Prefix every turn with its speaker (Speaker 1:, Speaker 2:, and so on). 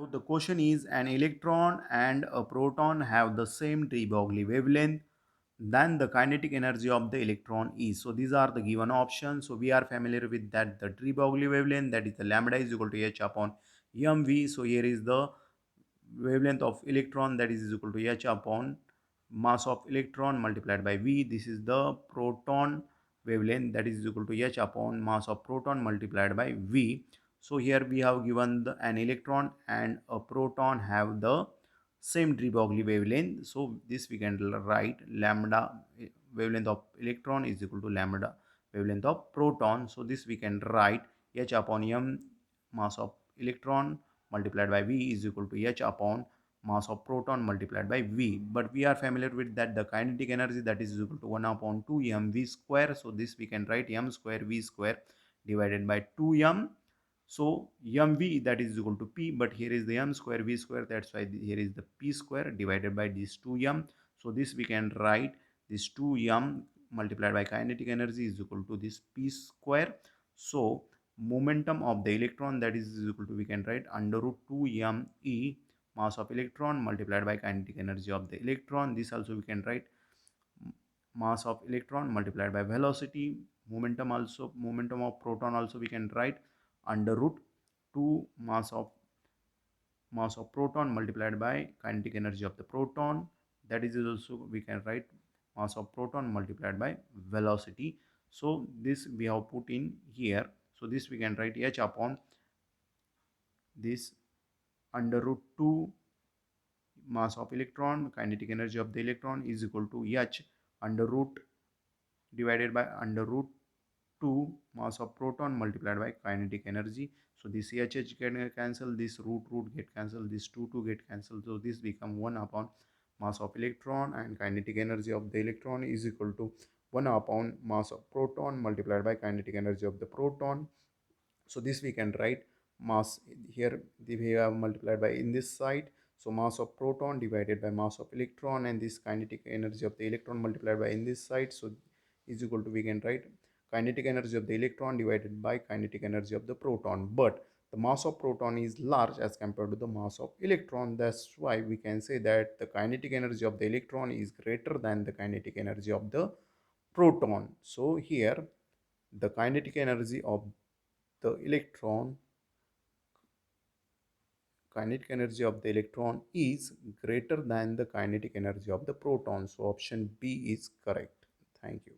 Speaker 1: So the question is, an electron and a proton have the same de Broglie wavelength, then the kinetic energy of the electron is. So these are the given options. So we are familiar with that the de Broglie wavelength, that is the lambda is equal to h upon mv. So here is the wavelength of electron, that is equal to h upon mass of electron multiplied by v. This is the proton wavelength, that is equal to h upon mass of proton multiplied by v. So here we have given an electron and a proton have the same de Broglie wavelength. So this we can write lambda wavelength of electron is equal to lambda wavelength of proton. So this we can write h upon m mass of electron multiplied by v is equal to h upon mass of proton multiplied by v. But we are familiar with that the kinetic energy, that is equal to 1 upon 2 mv square. So this we can write m square v square divided by 2m. So mv, that is equal to p, but here is the m square v square, that's why here is the p square divided by this 2m. So this we can write this 2m multiplied by kinetic energy is equal to this p square. So momentum of the electron, that is equal to, we can write under root 2m e mass of electron multiplied by kinetic energy of the electron. This also we can write mass of electron multiplied by velocity. Momentum of proton also we can write under root 2 mass of proton multiplied by kinetic energy of the proton. That is also we can write mass of proton multiplied by velocity. So this we have put in here. So this we can write h upon this under root 2 mass of electron kinetic energy of the electron is equal to h under root divided by under root 2 mass of proton multiplied by kinetic energy. So this h get cancel, this root get cancel, this 2 get cancel. So this become 1 upon mass of electron, and kinetic energy of the electron is equal to 1 upon mass of proton multiplied by kinetic energy of the proton. So this we can write mass here, we have multiplied by in this side. So mass of proton divided by mass of electron, and this kinetic energy of the electron multiplied by in this side. So is equal to, we can write kinetic energy of the electron divided by kinetic energy of the proton. But the mass of proton is large as compared to the mass of electron. That's why we can say that the kinetic energy of the electron is greater than the kinetic energy of the proton. So here the kinetic energy of the electron kinetic energy of the electron is greater than the kinetic energy of the proton. So option B is correct. Thank you.